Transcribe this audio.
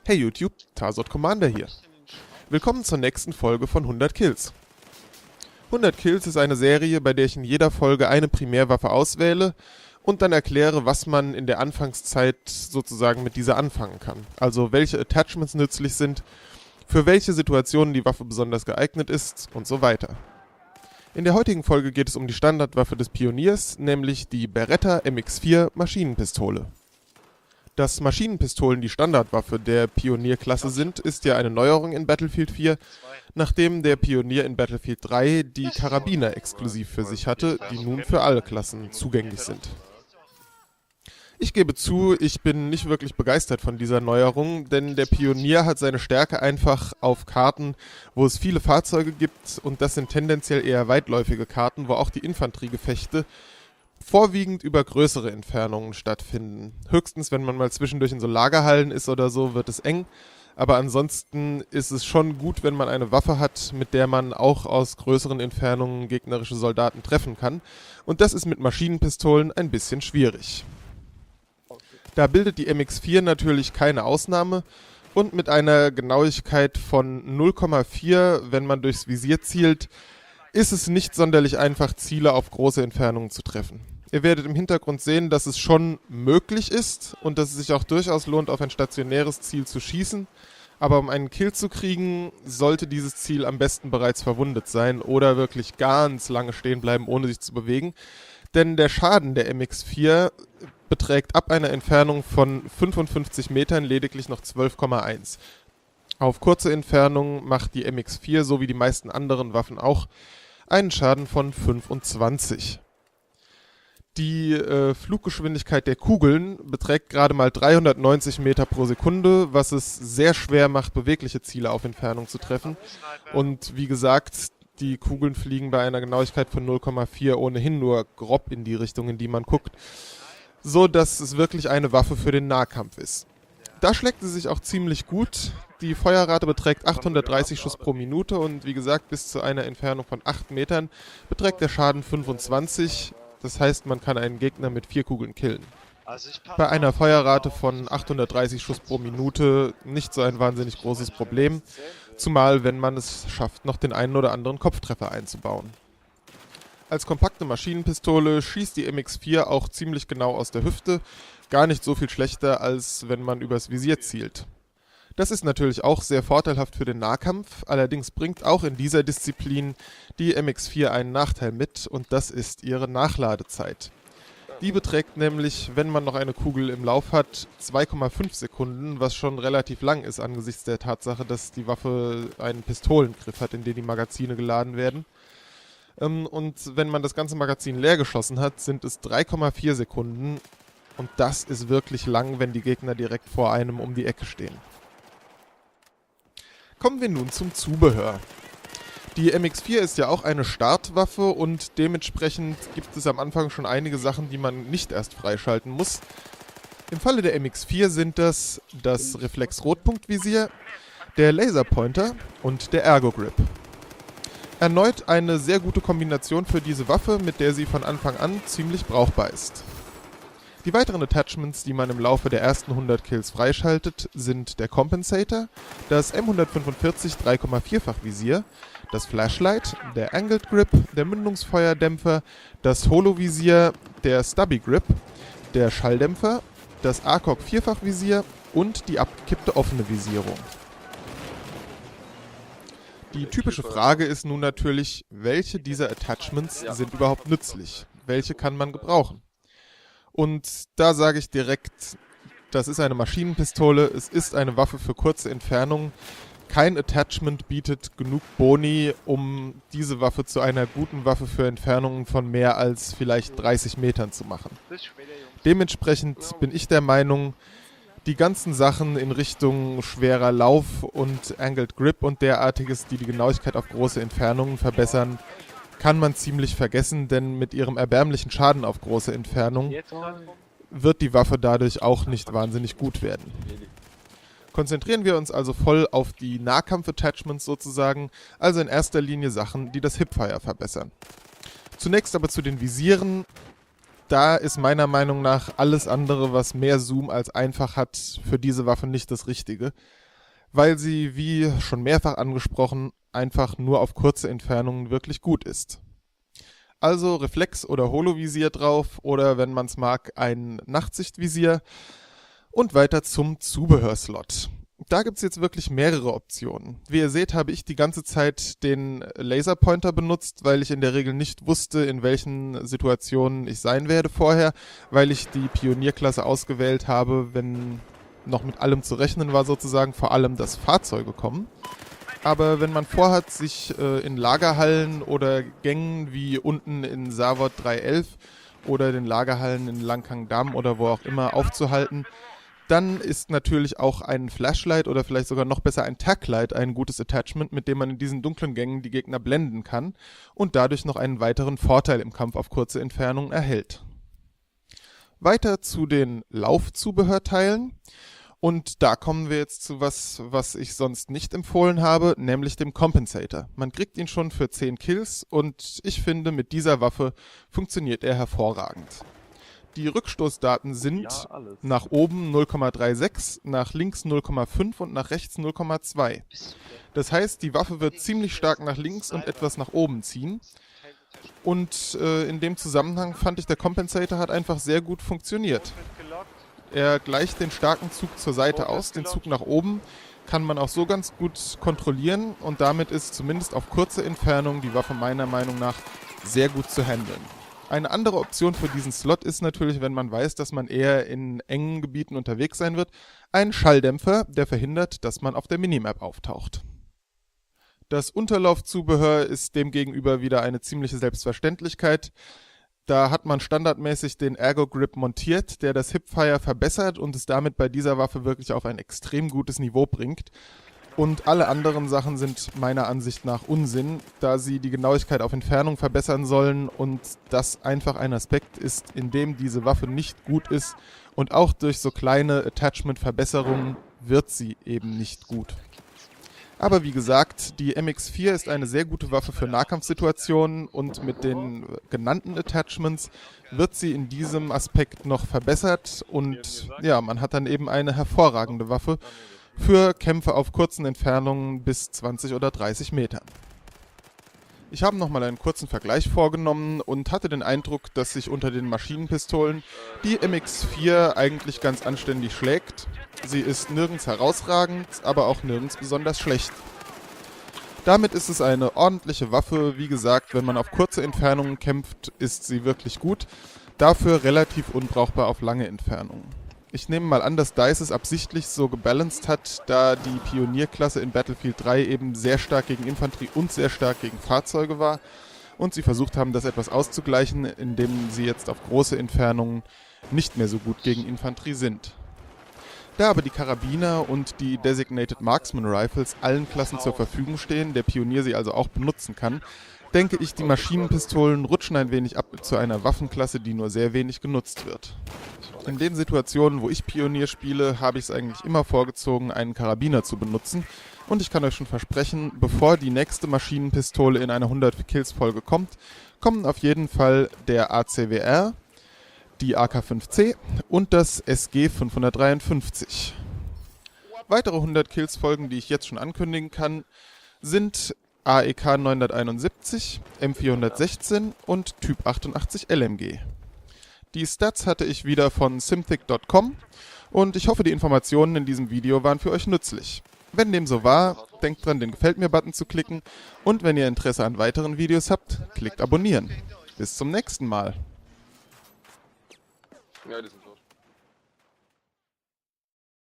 Hey YouTube, Tarsot Commander hier. Willkommen zur nächsten Folge von 100 Kills. 100 Kills ist eine Serie, bei der ich in jeder Folge eine Primärwaffe auswähle und dann erkläre, was man in der Anfangszeit sozusagen mit dieser anfangen kann. Also welche Attachments nützlich sind, für welche Situationen die Waffe besonders geeignet ist und so weiter. In der heutigen Folge geht es um die Standardwaffe des Pioniers, nämlich die Beretta MX4-Maschinenpistole. Dass Maschinenpistolen die Standardwaffe der Pionierklasse sind, ist ja eine Neuerung in Battlefield 4, nachdem der Pionier in Battlefield 3 die Karabiner exklusiv für sich hatte, die nun für alle Klassen zugänglich sind. Ich gebe zu, ich bin nicht wirklich begeistert von dieser Neuerung, denn der Pionier hat seine Stärke einfach auf Karten, wo es viele Fahrzeuge gibt, und das sind tendenziell eher weitläufige Karten, wo auch die Infanteriegefechte vorwiegend über größere Entfernungen stattfinden. Höchstens, wenn man mal zwischendurch in so Lagerhallen ist oder so, wird es eng. Aber ansonsten ist es schon gut, wenn man eine Waffe hat, mit der man auch aus größeren Entfernungen gegnerische Soldaten treffen kann. Und das ist mit Maschinenpistolen ein bisschen schwierig. Da bildet die MX4 natürlich keine Ausnahme. Und mit einer Genauigkeit von 0,4, wenn man durchs Visier zielt, ist es nicht sonderlich einfach, Ziele auf große Entfernungen zu treffen. Ihr werdet im Hintergrund sehen, dass es schon möglich ist und dass es sich auch durchaus lohnt, auf ein stationäres Ziel zu schießen. Aber um einen Kill zu kriegen, sollte dieses Ziel am besten bereits verwundet sein oder wirklich ganz lange stehen bleiben, ohne sich zu bewegen. Denn der Schaden der MX4 beträgt ab einer Entfernung von 55 Metern lediglich noch 12,1. Auf kurze Entfernung macht die MX4, so wie die meisten anderen Waffen auch, einen Schaden von 25. Die Fluggeschwindigkeit der Kugeln beträgt gerade mal 390 Meter pro Sekunde, was es sehr schwer macht, bewegliche Ziele auf Entfernung zu treffen. Und wie gesagt, die Kugeln fliegen bei einer Genauigkeit von 0,4 ohnehin nur grob in die Richtung, in die man guckt, so dass es wirklich eine Waffe für den Nahkampf ist. Da schlägt sie sich auch ziemlich gut. Die Feuerrate beträgt 830 Schuss pro Minute und wie gesagt, bis zu einer Entfernung von 8 Metern beträgt der Schaden 25. Das heißt, man kann einen Gegner mit 4 Kugeln killen. Bei einer Feuerrate von 830 Schuss pro Minute nicht so ein wahnsinnig großes Problem, zumal wenn man es schafft, noch den einen oder anderen Kopftreffer einzubauen. Als kompakte Maschinenpistole schießt die MX4 auch ziemlich genau aus der Hüfte, gar nicht so viel schlechter, als wenn man übers Visier zielt. Das ist natürlich auch sehr vorteilhaft für den Nahkampf, allerdings bringt auch in dieser Disziplin die MX4 einen Nachteil mit, und das ist ihre Nachladezeit. Die beträgt nämlich, wenn man noch eine Kugel im Lauf hat, 2,5 Sekunden, was schon relativ lang ist angesichts der Tatsache, dass die Waffe einen Pistolengriff hat, in den die Magazine geladen werden. Und wenn man das ganze Magazin leer geschossen hat, sind es 3,4 Sekunden. Und das ist wirklich lang, wenn die Gegner direkt vor einem um die Ecke stehen. Kommen wir nun zum Zubehör. Die MX4 ist ja auch eine Startwaffe und dementsprechend gibt es am Anfang schon einige Sachen, die man nicht erst freischalten muss. Im Falle der MX4 sind das Reflex-Rotpunktvisier, der Laserpointer und der Ergo-Grip. Erneut eine sehr gute Kombination für diese Waffe, mit der sie von Anfang an ziemlich brauchbar ist. Die weiteren Attachments, die man im Laufe der ersten 100 Kills freischaltet, sind der Compensator, das M145 3,4-fach Visier, das Flashlight, der Angled Grip, der Mündungsfeuerdämpfer, das Holovisier, der Stubby Grip, der Schalldämpfer, das ACOG 4-fach Visier und die abgekippte offene Visierung. Die typische Frage ist nun natürlich, welche dieser Attachments sind überhaupt nützlich? Welche kann man gebrauchen? Und da sage ich direkt, das ist eine Maschinenpistole, es ist eine Waffe für kurze Entfernungen. Kein Attachment bietet genug Boni, um diese Waffe zu einer guten Waffe für Entfernungen von mehr als vielleicht 30 Metern zu machen. Dementsprechend bin ich der Meinung, die ganzen Sachen in Richtung schwerer Lauf und Angled Grip und derartiges, die die Genauigkeit auf große Entfernungen verbessern, kann man ziemlich vergessen, denn mit ihrem erbärmlichen Schaden auf große Entfernungen wird die Waffe dadurch auch nicht wahnsinnig gut werden. Konzentrieren wir uns also voll auf die Nahkampf-Attachments sozusagen, also in erster Linie Sachen, die das Hipfire verbessern. Zunächst aber zu den Visieren. da ist meiner Meinung nach alles andere, was mehr Zoom als einfach hat, für diese Waffe nicht das Richtige. Weil sie, wie schon mehrfach angesprochen, einfach nur auf kurze Entfernungen wirklich gut ist. Also Reflex- oder Holovisier drauf oder, wenn man es mag, ein Nachtsichtvisier und weiter zum Zubehörslot. Da gibt es jetzt wirklich mehrere Optionen. Wie ihr seht, habe ich die ganze Zeit den Laserpointer benutzt, weil ich in der Regel nicht wusste, in welchen Situationen ich sein werde vorher, weil ich die Pionierklasse ausgewählt habe, wenn noch mit allem zu rechnen war sozusagen, vor allem dass Fahrzeuge kommen. Aber wenn man vorhat, sich in Lagerhallen oder Gängen wie unten in Savot 311 oder den Lagerhallen in Langkangdam oder wo auch immer aufzuhalten, dann ist natürlich auch ein Flashlight oder vielleicht sogar noch besser ein Taglight ein gutes Attachment, mit dem man in diesen dunklen Gängen die Gegner blenden kann und dadurch noch einen weiteren Vorteil im Kampf auf kurze Entfernungen erhält. Weiter zu den Laufzubehörteilen. Und da kommen wir jetzt zu was ich sonst nicht empfohlen habe, nämlich dem Compensator. Man kriegt ihn schon für 10 Kills und ich finde, mit dieser Waffe funktioniert er hervorragend. Die Rückstoßdaten sind nach oben 0,36, nach links 0,5 und nach rechts 0,2. Das heißt, die Waffe wird ziemlich stark nach links und etwas nach oben ziehen. Und in dem Zusammenhang fand ich, der Compensator hat einfach sehr gut funktioniert. Er gleicht den starken Zug zur Seite aus, den Zug nach oben kann man auch so ganz gut kontrollieren und damit ist zumindest auf kurze Entfernung die Waffe meiner Meinung nach sehr gut zu handeln. Eine andere Option für diesen Slot ist natürlich, wenn man weiß, dass man eher in engen Gebieten unterwegs sein wird, ein Schalldämpfer, der verhindert, dass man auf der Minimap auftaucht. Das Unterlaufzubehör ist demgegenüber wieder eine ziemliche Selbstverständlichkeit. Da hat man standardmäßig den Ergo Grip montiert, der das Hipfire verbessert und es damit bei dieser Waffe wirklich auf ein extrem gutes Niveau bringt. Und alle anderen Sachen sind meiner Ansicht nach Unsinn, da sie die Genauigkeit auf Entfernung verbessern sollen und das einfach ein Aspekt ist, in dem diese Waffe nicht gut ist und auch durch so kleine Attachment-Verbesserungen wird sie eben nicht gut. Aber wie gesagt, die MX4 ist eine sehr gute Waffe für Nahkampfsituationen und mit den genannten Attachments wird sie in diesem Aspekt noch verbessert und ja, man hat dann eben eine hervorragende Waffe für Kämpfe auf kurzen Entfernungen bis 20 oder 30 Metern. Ich habe nochmal einen kurzen Vergleich vorgenommen und hatte den Eindruck, dass sich unter den Maschinenpistolen die MX4 eigentlich ganz anständig schlägt. Sie ist nirgends herausragend, aber auch nirgends besonders schlecht. Damit ist es eine ordentliche Waffe. Wie gesagt, wenn man auf kurze Entfernungen kämpft, ist sie wirklich gut. Dafür relativ unbrauchbar auf lange Entfernungen. Ich nehme mal an, dass DICE es absichtlich so gebalanced hat, da die Pionierklasse in Battlefield 3 eben sehr stark gegen Infanterie und sehr stark gegen Fahrzeuge war und sie versucht haben, das etwas auszugleichen, indem sie jetzt auf große Entfernungen nicht mehr so gut gegen Infanterie sind. Da aber die Karabiner und die Designated Marksman Rifles allen Klassen zur Verfügung stehen, der Pionier sie also auch benutzen kann, denke ich, die Maschinenpistolen rutschen ein wenig ab zu einer Waffenklasse, die nur sehr wenig genutzt wird. In den Situationen, wo ich Pionier spiele, habe ich es eigentlich immer vorgezogen, einen Karabiner zu benutzen. Und ich kann euch schon versprechen, bevor die nächste Maschinenpistole in eine 100-Kills-Folge kommt, kommen auf jeden Fall der ACWR, die AK-5C und das SG 553. Weitere 100-Kills-Folgen, die ich jetzt schon ankündigen kann, sind AEK 971, M416 und Typ 88 LMG. Die Stats hatte ich wieder von simthic.com und ich hoffe, die Informationen in diesem Video waren für euch nützlich. Wenn dem so war, denkt dran, den Gefällt mir-Button zu klicken und wenn ihr Interesse an weiteren Videos habt, klickt abonnieren. Bis zum nächsten Mal. Ja,